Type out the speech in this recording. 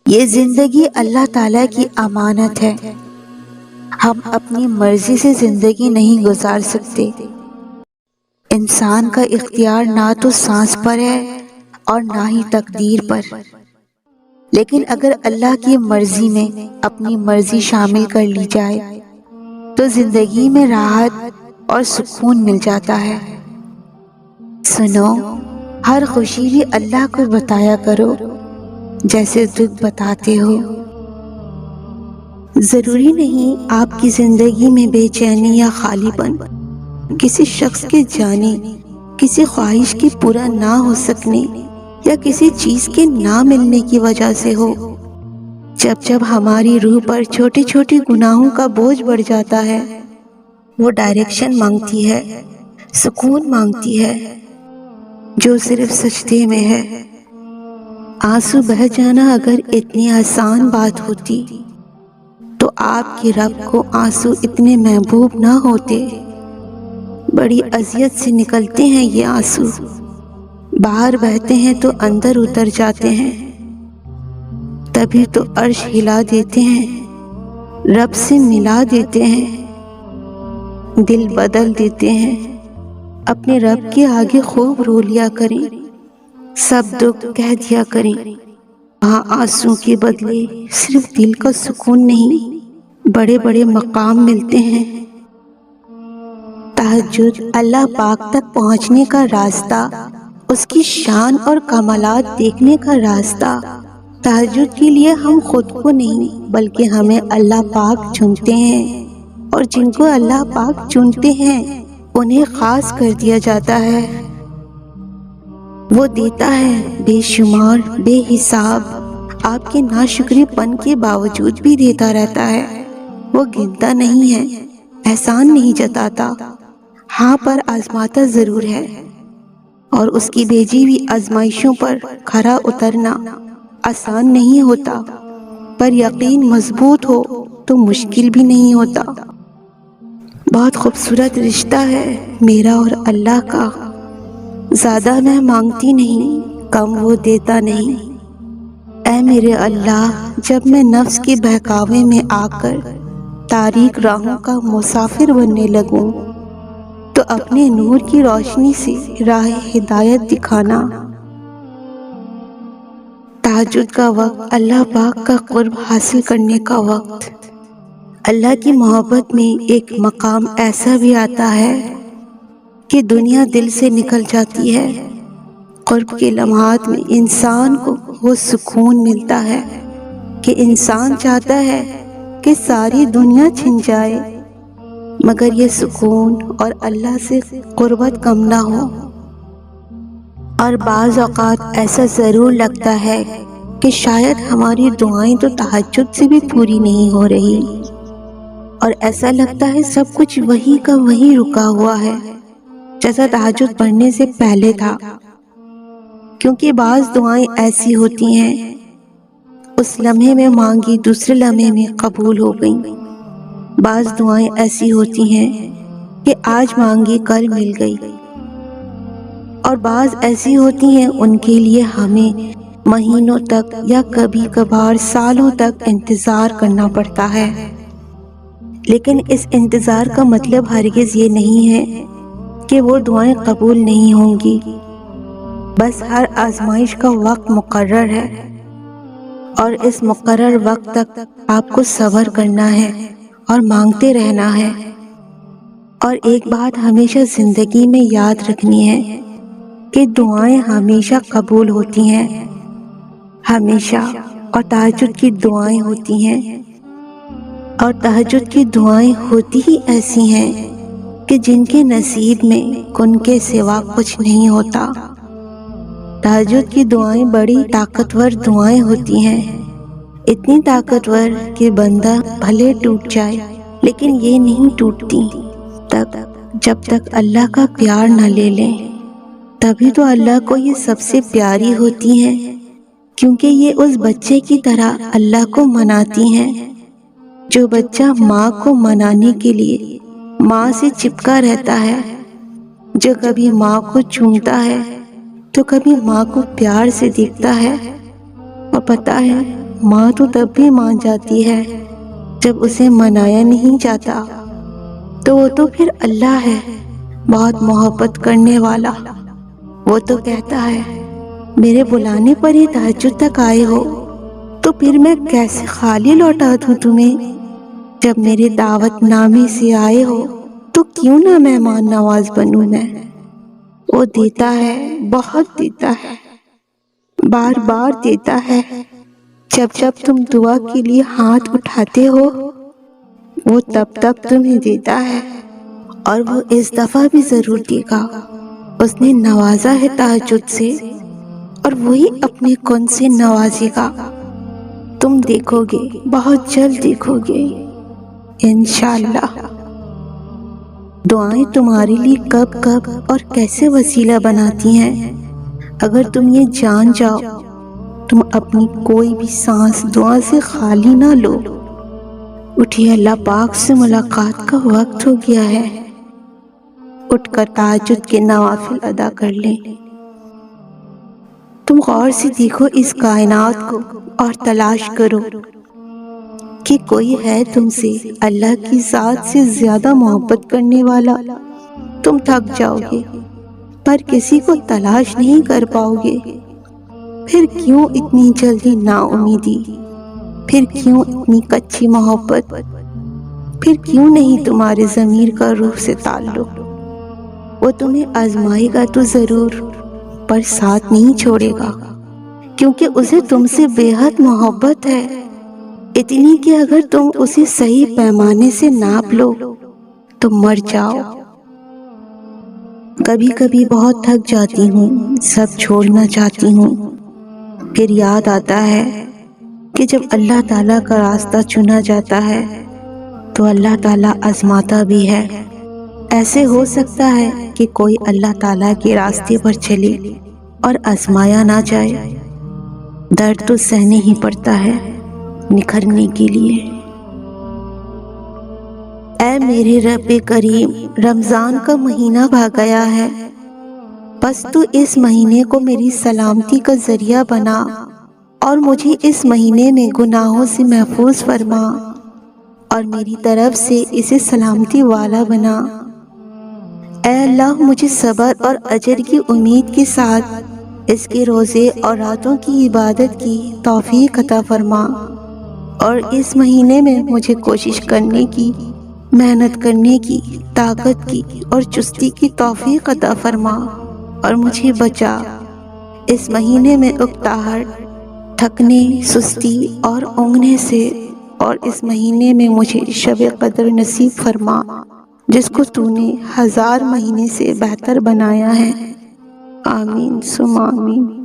یہ زندگی اللہ تعالیٰ کی امانت ہے۔ ہم اپنی مرضی سے زندگی نہیں گزار سکتے۔ انسان کا اختیار نہ تو سانس پر ہے اور نہ ہی تقدیر پر، لیکن اگر اللہ کی مرضی میں اپنی مرضی شامل کر لی جائے تو زندگی میں راحت اور سکون مل جاتا ہے۔ سنو، ہر خوشی بھی اللہ کو بتایا کرو جیسے دکھ بتاتے ہو۔ ضروری نہیں آپ کی زندگی میں بے چینی یا خالی پن کسی شخص کے جانے، کسی خواہش کے پورا نہ ہو سکنے یا کسی چیز کے نہ ملنے کی وجہ سے ہو۔ جب جب ہماری روح پر چھوٹے چھوٹے گناہوں کا بوجھ بڑھ جاتا ہے، وہ ڈائریکشن مانگتی ہے، سکون مانگتی ہے، جو صرف سجدے میں ہے۔ آنسو بہہ جانا اگر اتنی آسان بات ہوتی تو آپ کے رب کو آنسو اتنے محبوب نہ ہوتے۔ بڑی اذیت سے نکلتے ہیں یہ آنسو، باہر بہتے ہیں تو اندر اتر جاتے ہیں، تبھی تو عرش ہلا دیتے ہیں، رب سے ملا دیتے ہیں، دل بدل دیتے ہیں۔ اپنے رب کے آگے خوب رو لیا کریں، سب دکھ کہہ دیا کریں۔ وہاں آنسو کے بدلے صرف دل کا سکون نہیں، بڑے بڑے مقام ملتے ہیں۔ تہجد اللہ پاک تک پہنچنے کا راستہ، اس کی شان اور کمالات دیکھنے کا راستہ۔ تہجد کے لیے ہم خود کو نہیں بلکہ ہمیں اللہ پاک چنتے ہیں، اور جن کو اللہ پاک چنتے ہیں انہیں خاص کر دیا جاتا ہے۔ وہ دیتا ہے بے شمار، بے حساب، آپ کے ناشکری پن کے باوجود بھی دیتا رہتا ہے۔ وہ گنتا نہیں ہے، احسان نہیں جتاتا، ہاں پر آزماتا ضرور ہے، اور اس کی بھیجی ہوئی آزمائشوں پر کھرا اترنا آسان نہیں ہوتا، پر یقین مضبوط ہو تو مشکل بھی نہیں ہوتا۔ بہت خوبصورت رشتہ ہے میرا اور اللہ کا، زیادہ میں مانگتی نہیں، کم وہ دیتا نہیں۔ اے میرے اللہ، جب میں نفس کے بہکاوے میں آ کر تاریک راہوں کا مسافر بننے لگوں تو اپنے نور کی روشنی سے راہ ہدایت دکھانا۔ تہجد کا وقت اللہ پاک کا قرب حاصل کرنے کا وقت۔ اللہ کی محبت میں ایک مقام ایسا بھی آتا ہے کہ دنیا دل سے نکل جاتی ہے۔ قرب کے لمحات میں انسان کو وہ سکون ملتا ہے کہ انسان چاہتا ہے کہ ساری دنیا چھن جائے مگر یہ سکون اور اللہ سے قربت کم نہ ہو۔ اور بعض اوقات ایسا ضرور لگتا ہے کہ شاید ہماری دعائیں تو تہجد سے بھی پوری نہیں ہو رہی، اور ایسا لگتا ہے سب کچھ وہی کا وہی رکا ہوا ہے جیسا تہجد پڑھنے سے پہلے تھا۔ کیونکہ بعض دعائیں ایسی ہوتی ہیں، اس لمحے میں مانگی دوسرے لمحے میں قبول ہو گئیں۔ بعض دعائیں ایسی ہوتی ہیں کہ آج مانگی کل مل گئی، اور بعض ایسی ہوتی ہیں ان کے لیے ہمیں مہینوں تک یا کبھی کبھار سالوں تک انتظار کرنا پڑتا ہے۔ لیکن اس انتظار کا مطلب ہرگز یہ نہیں ہے کہ وہ دعائیں قبول نہیں ہوں گی، بس ہر آزمائش کا وقت مقرر ہے، اور اس مقرر وقت تک آپ کو صبر کرنا ہے اور مانگتے رہنا ہے۔ اور ایک بات ہمیشہ زندگی میں یاد رکھنی ہے کہ دعائیں ہمیشہ قبول ہوتی ہیں، ہمیشہ، اور تہجد کی دعائیں ہوتی ہیں، اور تہجد کی دعائیں ہوتی ہی ایسی ہیں کہ جن کے نصیب میں ان کے سوا کچھ نہیں ہوتا۔ تہجد کی دعائیں بڑی طاقتور دعائیں ہوتی ہیں، اتنی طاقتور کہ بندہ بھلے ٹوٹ جائے لیکن یہ نہیں ٹوٹتی جب تک اللہ کا پیار نہ لے لیں۔ تبھی تو اللہ کو یہ سب سے پیاری ہوتی ہیں، کیونکہ یہ اس بچے کی طرح اللہ کو مناتی ہیں، جو بچہ ماں کو منانے کے لیے ماں سے چپکا رہتا ہے، جو کبھی ماں کو چومتا ہے تو کبھی ماں کو پیار سے دیکھتا ہے، اور پتہ ہے ماں تو تب بھی مان جاتی ہے جب اسے منایا نہیں جاتا، تو وہ تو پھر اللہ ہے، بہت محبت کرنے والا۔ وہ تو کہتا ہے میرے بلانے پر ہی تہجد تک آئے ہو، تو پھر میں کیسے خالی لوٹا دوں تمہیں؟ جب میرے دعوت نامے سے آئے ہو تو کیوں نہ مہمان نواز بنوں میں؟ وہ دیتا ہے، بہت دیتا ہے، بار بار دیتا ہے۔ جب جب تم دعا کے لیے ہاتھ اٹھاتے ہو، وہ تب تب تمہیں دیتا ہے، اور وہ اس دفعہ بھی ضرور دے گا۔ اس نے نوازا ہے تہجد سے، اور وہی اپنے کن سے نوازے گا۔ تم دیکھو گے، بہت جلد دیکھو گے، انشاءاللہ۔ دعائیں تمہارے لیے کب کب اور کیسے وسیلہ بناتی ہیں، اگر تم یہ جان جاؤ، تم اپنی کوئی بھی سانس دعا سے خالی نہ لو۔ اٹھیے، اللہ پاک سے ملاقات کا وقت ہو گیا ہے۔ اٹھ کر تہجد کے نوافل ادا کر لیں۔ تم غور سے دیکھو اس کائنات کو اور تلاش کرو کہ کوئی ہے تم سے اللہ کی ذات سے زیادہ محبت کرنے والا۔ تم تھک جاؤ گے پر کسی کو تلاش نہیں کر پاؤ گے۔ پھر کیوں اتنی جلدی نا امیدی؟ پھر کیوں اتنی کچی محبت؟ پھر کیوں نہیں تمہارے ضمیر کا روح سے تعلق؟ وہ تمہیں آزمائے گا تو ضرور، پر ساتھ نہیں چھوڑے گا، کیونکہ اسے تم سے بے حد محبت ہے، اتنی کہ اگر تم اسے صحیح پیمانے سے ناپ لو تو مر جاؤ۔ کبھی کبھی بہت تھک جاتی ہوں، سب چھوڑنا چاہتی ہوں، پھر یاد آتا ہے کہ جب اللہ تعالیٰ کا راستہ چنا جاتا ہے تو اللہ تعالیٰ آزماتا بھی ہے۔ ایسے ہو سکتا ہے کہ کوئی اللہ تعالیٰ کے راستے پر چلے اور آزمایا نہ جائے، درد تو سہنے ہی پڑتا ہے نکھرنے کے لیے۔ اے میرے رب کریم، رمضان کا مہینہ بھاگ گیا ہے، بس تو اس مہینے کو میری سلامتی کا ذریعہ بنا اور مجھے اس مہینے میں گناہوں سے محفوظ فرما، اور میری طرف سے اسے سلامتی والا بنا۔ اے اللہ، مجھے صبر اور اجر کی امید کے ساتھ اس کے روزے اور راتوں کی عبادت کی توفیق عطا فرما، اور اس مہینے میں مجھے کوشش کرنے کی، محنت کرنے کی، طاقت کی اور چستی کی توفیق عطا فرما، اور مجھے بچا اس مہینے میں اکتاہٹ، تھکنے، سستی اور اونگنے سے، اور اس مہینے میں مجھے شب قدر نصیب فرما، جس کو تو نے 1000 مہینے سے بہتر بنایا ہے۔ آمین ثم آمین۔